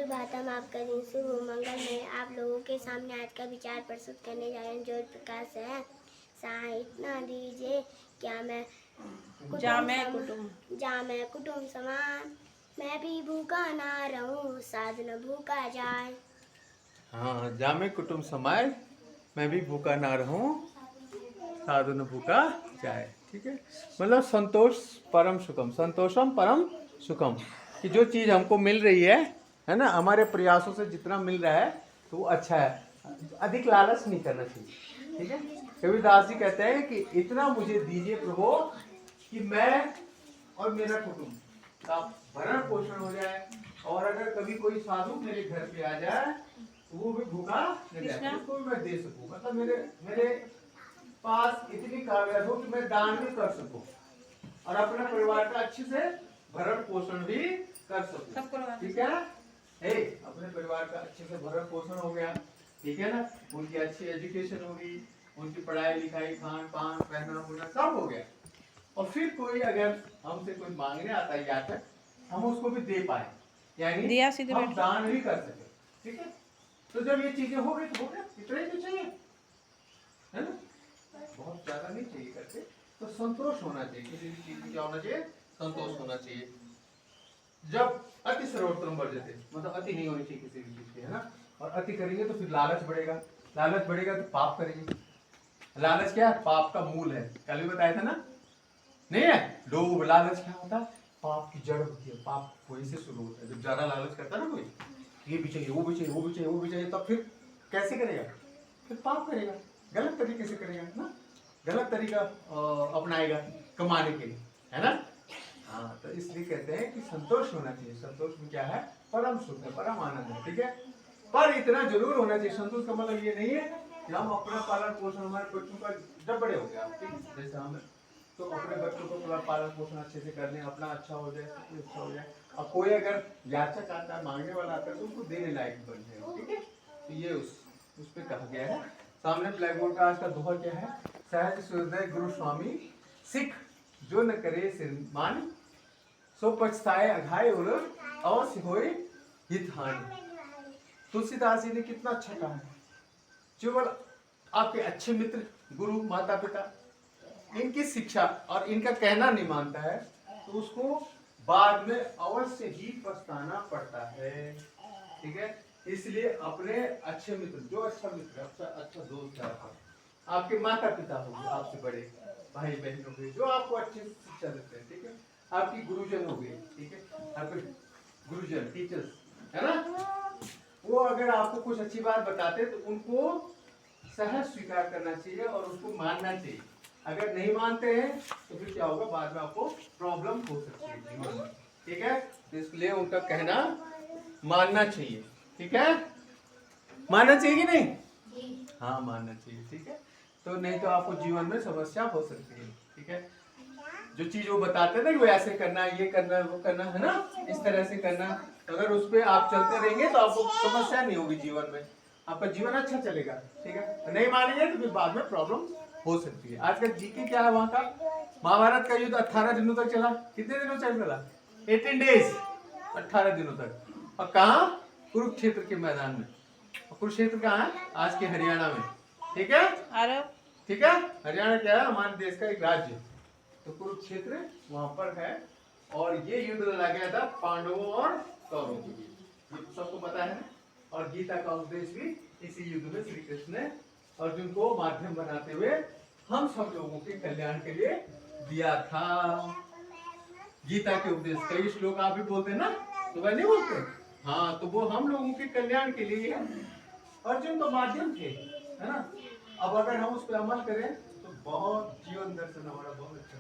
सुप्रभात। हम आपका दिन शुभ हो, मंगल में आप लोगों के सामने आज का विचार प्रस्तुत करने जा रहे हैं। ज्योति प्रकाश है। साहित्य न दीजिए क्या मैं कुटुम्ब समान, मैं भी भूखा ना रहूं, साधु न भूखा जाए। हाँ, जामे कुटुम्ब समाए, मैं भी भूखा ना रहूं, साधु न भूखा जाए। ठीक है, मतलब संतोष परम सुखम, संतोषम परम सुखम, कि जो चीज हमको मिल रही है ना, हमारे प्रयासों से जितना मिल रहा है तो वो अच्छा है। अधिक लालच नहीं करना चाहिए। ठीक है, कबीरदास जी कहते हैं कि इतना मुझे दीजिए प्रभु कि मैं और मेरा कुटुंब का भरण पोषण हो जाए, और अगर कभी कोई साधु मेरे घर पे आ जाए तो वो भी भूखा न जाए, उसको भी मैं दे सकूं। मतलब मेरे पास इतनी काबिलियत हो कि मैं दान भी कर सकूं और अपने परिवार का अच्छे से भरण पोषण भी कर सकूं। ठीक है, अपने परिवार का अच्छे से भरण पोषण हो गया, ठीक है ना, उनकी अच्छी एजुकेशन होगी, उनकी पढ़ाई लिखाई, खान पान, पहनना ओढ़ना सब हो गया, और फिर कोई अगर हमसे कोई मांगने आता है या तक हम उसको भी दे पाए, यानी हम दान भी कर सके। ठीक है, तो जब ये चीजें हो गई तो हो गया, इतना ही तो चाहिए, है ना, बहुत ज्यादा नहीं चाहिए करके। तो संतोष होना चाहिए, किसी भी चीज में क्या होना चाहिए, संतोष होना चाहिए। जब अति सर्वोत्तम वर्जते, मतलब अति नहीं होनी चाहिए किसी भी चीज की, है ना, और अति करेंगे तो फिर लालच बढ़ेगा, लालच बढ़ेगा तो पाप करेंगे। लालच क्या है, पाप का मूल है, कल भी बताया था ना, नहीं है, लोभ लालच क्या होता है, पाप की जड़ होती है, पाप वहीं से शुरू होता है। जब ज्यादा लालच करता है ना कोई, ये भी चाहिए, वो भी चाहिए, वो भी चाहिए, वो भी चाहिए, तब फिर कैसे करेगा, फिर पाप करेगा, गलत तरीके से करेगा ना, गलत तरीका अपनाएगा कमाने के लिए, है ना। हाँ, तो इसलिए कहते हैं कि संतोष होना चाहिए। संतोष में क्या है, परम सुख है, परम आनंद है। ठीक है, पर इतना जरूर होना चाहिए, संतोष का मतलब ये नहीं है कि हम अपना पालन पोषण हमारे बच्चों का, जब बड़े हो गया जैसे हम, तो अपने बच्चों को थोड़ा पालन पोषण अच्छे से कर लें, अपना अच्छा हो जाए, सब कुछ अच्छा हो जाए। अब कोई अगर याचक आता है, मांगने वाला आता है, तो उसको देने लायक बन जाए। ठीक है, तो ये उस पे कहा गया है। सामने ब्लैक बोर्ड का आज का दोहा क्या है, सहज सूर्योदय गुरु स्वामी सिख, जो न करे सिर मान, सो पछताए अघाए उर, अवश्य होए हित हानि। तुलसीदास जी ने कितना अच्छा कहा है, केवल आपके अच्छे मित्र, गुरु, माता पिता, इनकी शिक्षा और इनका कहना नहीं मानता है तो उसको बाद में अवश्य ही पछताना पड़ता है। ठीक है, इसलिए अपने अच्छे मित्र, जो अच्छा मित्र, अच्छा दोस्त है आपके माता पिता हो गए, आपसे बड़े भाई बहन हो गए, जो आपको अच्छी शिक्षा देते हैं। ठीक है, आपकी गुरुजन हो गए, ठीक है, आपके गुरुजन टीचर्स, है ना, वो अगर आपको कुछ अच्छी बात बताते तो उनको सहज स्वीकार करना चाहिए और उसको मानना चाहिए। अगर नहीं मानते हैं तो फिर क्या होगा, बाद में आपको प्रॉब्लम हो सकती है जीवन में। ठीक है, तो इसलिए उनका कहना मानना चाहिए। ठीक है, मानना चाहिए कि नहीं, हाँ मानना चाहिए। ठीक है, तो नहीं तो आपको जीवन में समस्या हो सकती है। ठीक है, जो चीज वो बताते हैं ना कि वो ऐसे करना है, ये करना है, वो करना है ना, इस तरह से करना, अगर उस पर आप चलते रहेंगे तो आपको समस्या नहीं होगी जीवन में, आपका जीवन अच्छा चलेगा। ठीक है, नहीं मानेंगे तो फिर बाद में प्रॉब्लम हो सकती है। आज का जीके क्या है वहां का, महाभारत का युद्ध 18 दिनों तक चला। कितने दिनों तक चला, 18 डेज, 18 दिनों तक। और कहा, कुरुक्षेत्र के मैदान में। कुरुक्षेत्र कहाँ है, आज के हरियाणा में। ठीक है, ठीक है, हरियाणा क्या है, हमारे देश का एक राज्य, तो कुरुक्षेत्र वहां पर है। और ये युद्ध लड़ा गया था पांडवों और कौरवों के बीच, ये सबको पता है। और गीता का उपदेश भी इसी युद्ध में श्री कृष्ण ने अर्जुन को माध्यम बनाते हुए हम सब लोगों के कल्याण के लिए दिया था। गीता के उपदेश कई श्लोक आप भी बोलते हैं ना, तो वह नहीं बोलते, हाँ, तो वो हम लोगों के कल्याण के लिए अर्जुन तो माध्यम थे, है ना। अब अगर हम उस पर अमल करें तो बहुत जीवन दर्शन हमारा बहुत अच्छा,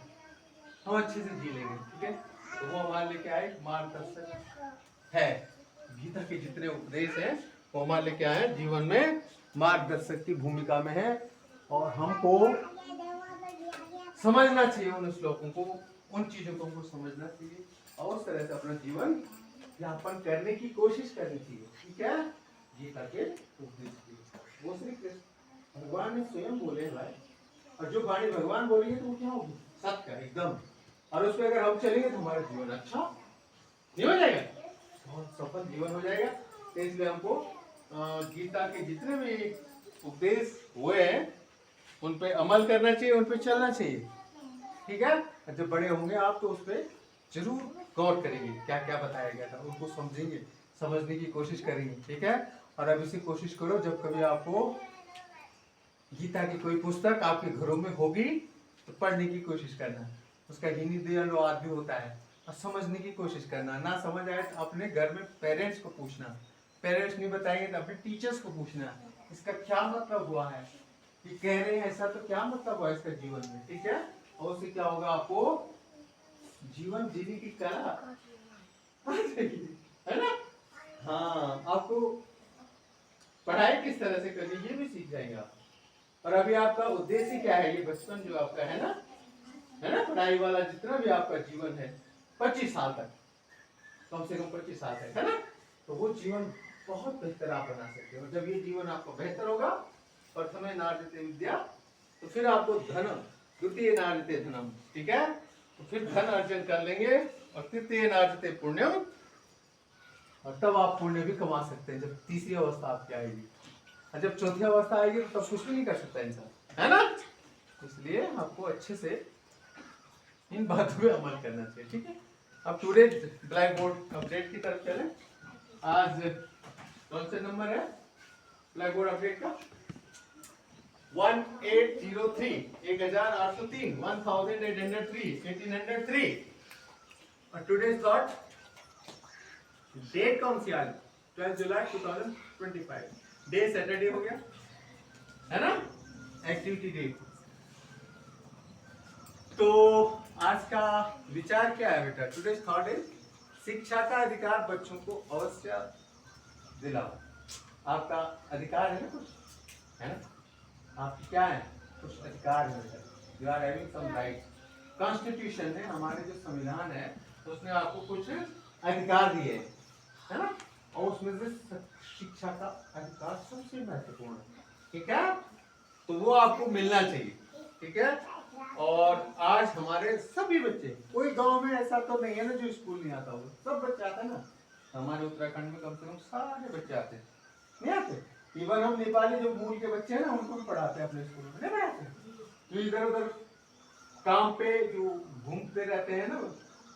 हम अच्छे से जी लेंगे। ठीक है, तो वो हमारे लेके आए मार्गदर्शक है। गीता के जितने उपदेश हैं वो हमारे लेके आए जीवन में मार्गदर्शक की भूमिका में है, और हमको समझना चाहिए उन श्लोकों को, उन चीजों को हमको समझना चाहिए और उस तरह से अपना जीवन यापन करने की कोशिश करनी चाहिए। ठीक है, गीता के उपदेश वो श्री कृष्ण भगवान ने स्वयं बोले भाई, और जो वाणी भगवान बोलेंगे तो वो क्या होगी, सत्य एकदम, और उस पर अगर हम चलेंगे तो हमारा जीवन अच्छा नहीं हो जाएगा, बहुत सफल जीवन हो जाएगा। तो इसलिए हमको गीता के जितने भी उपदेश हुए हैं उन पे अमल करना चाहिए, उन पे चलना चाहिए, ठीक है। जब बड़े होंगे आप तो उस पर जरूर गौर करेंगे, क्या क्या बताया गया था उनको समझेंगे, समझने की कोशिश करेंगे, ठीक है। और अभी से कोशिश करो, जब कभी आपको गीता की कोई पुस्तक आपके घरों में होगी तो पढ़ने की कोशिश करना, उसका हिंदी अनुवाद भी होता है, और समझने की कोशिश करना। ना समझ आए तो अपने घर में पेरेंट्स को पूछना, पेरेंट्स नहीं बताएंगे तो अपने टीचर्स को पूछना, इसका क्या मतलब हुआ है, ये कह रहे हैं ऐसा तो क्या मतलब हुआ इसका जीवन में, ठीक है। और उससे क्या होगा, आपको जीवन जीने की कला आ जाएगी, है ना। हाँ, आपको पढ़ाई किस तरह से करनी ये भी सीख जाएंगे आप। और अभी आपका उद्देश्य क्या है, ये बचपन जो आपका है ना, पढ़ाई वाला जितना भी आपका जीवन है 25 साल तक, कम से कम 25 साल तक, है ना। तो वो जीवन बहुत बेहतर आप बना सकते हो। जब ये जीवन आपको बेहतर होगा, प्रथमे नार्जते विद्या, तो फिर आपको धनम, द्वितीय नार्जते धनम, ठीक है। तो फिर धन अर्जन कर लेंगे, और तृतीय नार्जते पुण्यम, और तब आप पुण्य भी कमा सकते हैं जब तीसरी अवस्था आपकी आएगी। और जब चौथी अवस्था आएगी तो तब कुछ भी नहीं कर सकता इंसान, है ना। इसलिए आपको अच्छे से इन बातों पे अमल करना चाहिए, ठीक है। अब टुडे ब्लैक बोर्ड अपडेट की तरफ चले। आज कौन से नंबर है ब्लैक बोर्ड अपडेट का? 1803, 1803, 1803, 1803। और टुडे थॉट डेट कौन सी आज? 12 जुलाई 2025। डे सैटरडे हो गया, है ना, एक्टिविटी डे। तो आज का विचार क्या है बेटा? टुडेज थॉट इज शिक्षा का अधिकार बच्चों को अवश्य दिलाओ। आपका अधिकार है ना कुछ, है ना, आपकी क्या है, कुछ अधिकार है, you are having some right. Constitution है, हमारे जो संविधान है उसने आपको कुछ अधिकार दिए, है ना, और उसमें से शिक्षा का अधिकार सबसे महत्वपूर्ण है, ठीक है। तो वो आपको मिलना चाहिए, ठीक है। और आज हमारे सभी बच्चे, कोई गांव में ऐसा तो नहीं है ना जो स्कूल नहीं आता होगा, सब बच्चे आते हैं ना। हमारे उत्तराखंड में कम से कम सारे बच्चे आते हैं, नहीं आते। इवन हम नेपाली जो मूल के बच्चे हैं ना उनको भी पढ़ाते हैं अपने स्कूल में, नहीं पढ़ाते। जो इधर उधर काम पे जो घूमते रहते हैं ना,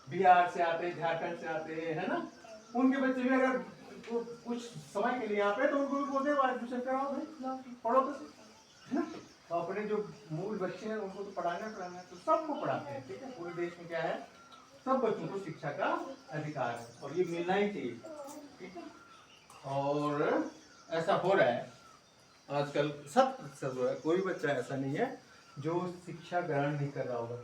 बिहार से आते हैं, झारखंड से आते हैं, है ना, उनके बच्चे भी अगर कुछ समय के लिए यहाँ पे तो उनको भी बोलते हैं एडमिशन कराओ भाई, पढ़ो तो, है ना। तो अपने जो मूल बच्चे हैं उनको तो पढ़ाना है, तो सबको पढ़ाते हैं, ठीक है। पूरे देश में क्या है, सब बच्चों को शिक्षा का अधिकार है और ये मिलना ही चाहिए, ठीक है। और ऐसा हो रहा है आजकल, 100% हो रहा है। कोई बच्चा ऐसा नहीं है जो शिक्षा ग्रहण नहीं कर रहा होगा,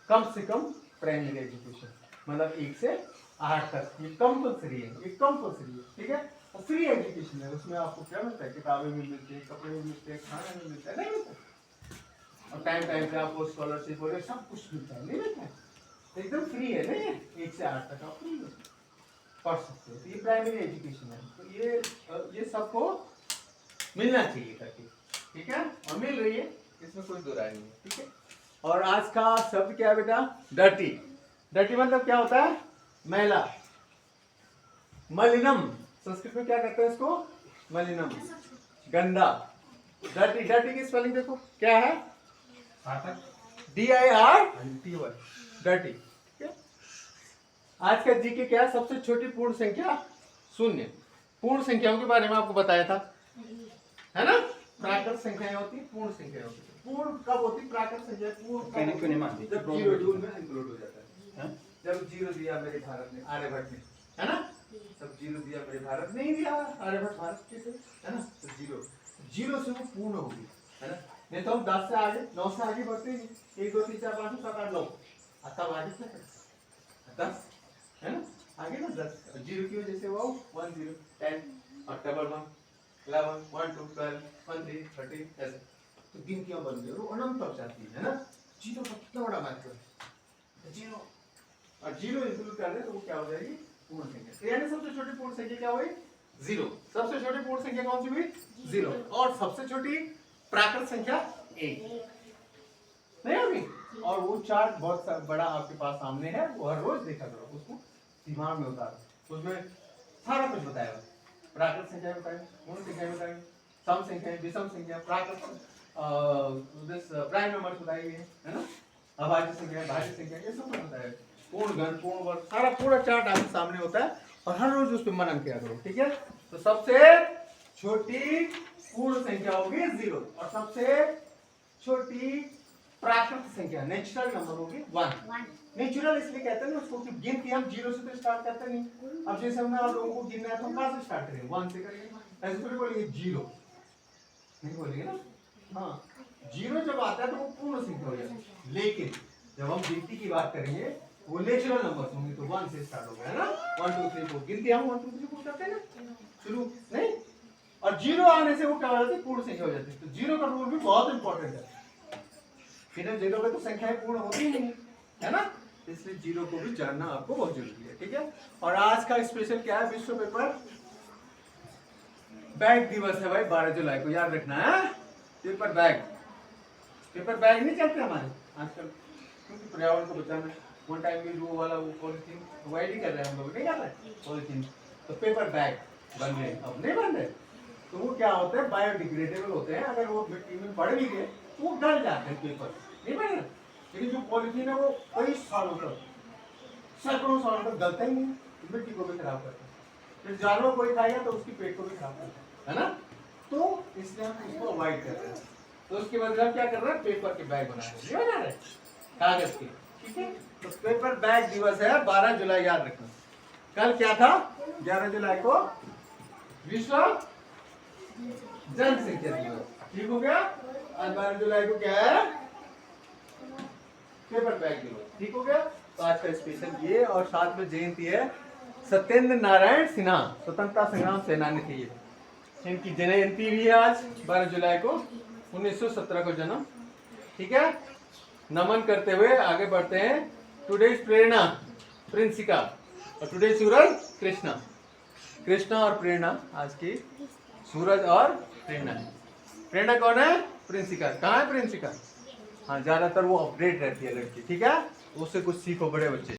कम से कम प्राइमरी एजुकेशन, मतलब 1 से 8 तक ये कंपल्सरी है, ये कंपल्सरी है, ठीक है। और फ्री एजुकेशन है, उसमें आपको क्या मिलता है, किताबें भी मिलती है, कपड़े भी मिलते हैं, खाना भी मिलता है, नहीं मिलता है। और टाइम टाइम पे आपको स्कॉलरशिप वगैरह सब कुछ मिलता है, नहीं मिलता है, एकदम फ्री है, नहीं है। 1 से 8 तक आप फ्री पढ़ सकते हो, तो ये प्राइमरी एजुकेशन है। तो ये सबको मिलना चाहिए करके, ठीक है, और मिल रही है, इसमें कोई दो राय नहीं है, ठीक है। और आज का शब्द क्या है बेटा? डर्टी। डर्टी मतलब क्या होता है? मैला, मलिनम। संस्कृत में क्या कहते हैं इसको? मलिनम, गंदा। डर्टी, डर्टी की स्पेलिंग देखो क्या है? DIRTY, dirty. आज का जीके क्या है? सबसे छोटी पूर्ण संख्या 0। पूर्ण संख्याओं के बारे में आपको बताया था, है ना। प्राकृत संख्याएं होती, पूर्ण संख्याएं होती। पूर्ण कब होती प्राकृत संख्या? पूर्ण क्यों नहीं मानती? जब जीरो जून में इंक्लूड हो जाता है, जब जीरो दिया मेरे भारत ने, आर्यभट्ट ने, है ना, तब जीरो दिया मेरे भारत ने ही दिया, आर्यभट्ट भारत के थे, है ना। तो जीरो से वो पूर्ण होगी, है ना। नहीं तो हम 10 से आगे, 9 से आगे बढ़ते ही 1 2 3 4 5 6 7 8 9, तब आगे क्या करें? 10, है ना, आगे ना 10। जीरो की वजह से वो 1 0 10 और डबल 1 11 1 2 12 1 3 13 ऐसे तो गिनतियां बन गई, वो अनंत तक जाती है ना। जीरो का कितना बड़ा महत्व है, जीरो और जीरो इंक्लूड कर दे तो वो क्या हो जाएगी? पूर्ण संख्या। तो यानी सबसे छोटी पूर्ण संख्या क्या हुई? 0। सबसे छोटी पूर्ण संख्या कौन सी हुई? 0। और सबसे छोटी प्राकृत संख्या 1 नहीं होगी। और वो चार्ट बहुत बड़ा आपके पास सामने है, वो हर रोज देखा करो, उसको दिमाग में उतारो। उसमें सारा कुछ बताएगा। प्राकृत संख्या बताएगा, पूर्ण संख्या बताएगा, सम संख्या, विषम संख्या, प्राकृत प्राइम नंबर्स बताएंगे, है ना, अभाज्य संख्या, भाज्य संख्या, ये सब कुछ बताएगा। पूर्ण घन, पूर्ण वर्ग, सारा पूरा चार्ट आपके सामने होता है और हर रोज उस पर मनन किया करो, ठीक है। तो सबसे छोटी पूर्ण संख्या होगी 0 और सबसे छोटी प्राकृत संख्या नेचुरल नंबर होगी 1। नेचुरल इसलिए कहते हैं ना उसको कि गिनती हम 0 से तो स्टार्ट करते नहीं। अब जैसे हमने आप लोगों को गिनना है तो हम कहाँ से स्टार्ट करेंगे, 1 से करेंगे, ऐसे थोड़ी बोलेंगे 0, नहीं बोलेंगे ना। हाँ, 0 जब आता है तो वो पूर्ण संख्या हो जाती है, लेकिन जब हम गिनती की बात करेंगे वो नेचुरल नंबर होंगे तो 1 से स्टार्ट होगा, है ना। 1 2 3 4 गिनती हम 1 2 3 4 करते हैं ना शुरू, नहीं, और 0 आने से वो क्या हो जाती है, पूर्ण संख्या हो जाती है। तो 0 का रूल भी बहुत इंपॉर्टेंट है, बिना 0 के तो संख्याएं पूर्ण होती ही नहीं, है ना। इसलिए 0 को भी जानना आपको बहुत जरूरी है, ठीक है। और आज का स्पेशल क्या है, विश्व पेपर बैग दिवस है भाई, 12 जुलाई को याद रखना है। पेपर बैग नहीं चलते हमारे आजकल, क्योंकि पर्यावरण को बचाना। वन टाइम यूज वो वाला वो पॉलिथीन अवॉइड ही कर रहे हैं हम लोग, नहीं कर रहे पॉलिथीन, तो पेपर बैग बन रहे, अब नहीं बन रहे। तो वो क्या होता है, बायोडिग्रेडेबल होते हैं, अगर वो मिट्टी में पड़ भी गए तो वो गल जाते हैं, पेपर नहीं बने। लेकिन जो पॉलिथीन है वो कई सालों तक, सैकड़ों सालों तक गलता ही नहीं, मिट्टी को भी खराब करता है, फिर जानवर कोई खाएगा तो उसकी पेट को भी खराब करता है ना। तो इसलिए हम उसको अवॉइड कर रहे हैं। तो उसके बदले हम क्या कर रहे हैं, पेपर के बैग बना रहे हैं, नहीं बना रहे कागज के, ठीक है। तो पेपर बैग दिवस है 12 जुलाई, याद रखना। कल क्या था, 11 जुलाई को विश्व जनसंख्या दिवस, ठीक हो गया। आज 12 जुलाई को क्या है, पेपर बैग दिवस, ठीक हो गया। तो आज का स्पेशल ये, और साथ में जयंती है सत्येंद्र नारायण सिन्हा, स्वतंत्रता संग्राम सेनानी थे ये, इनकी जयंती भी है आज 12 जुलाई को, 1917 को जन्म, ठीक है। नमन करते हुए आगे बढ़ते हैं। टुडेज प्रेरणा प्रिंसिका और टुडे सूरज कृष्णा और प्रेरणा, आज की सूरज और प्रेरणा है। प्रेरणा कौन है, प्रिंसिका। कहाँ है प्रिंसिका, हाँ, ज्यादातर वो अपडेट रहती है लड़की, ठीक है, उससे कुछ सीखो बड़े बच्चे।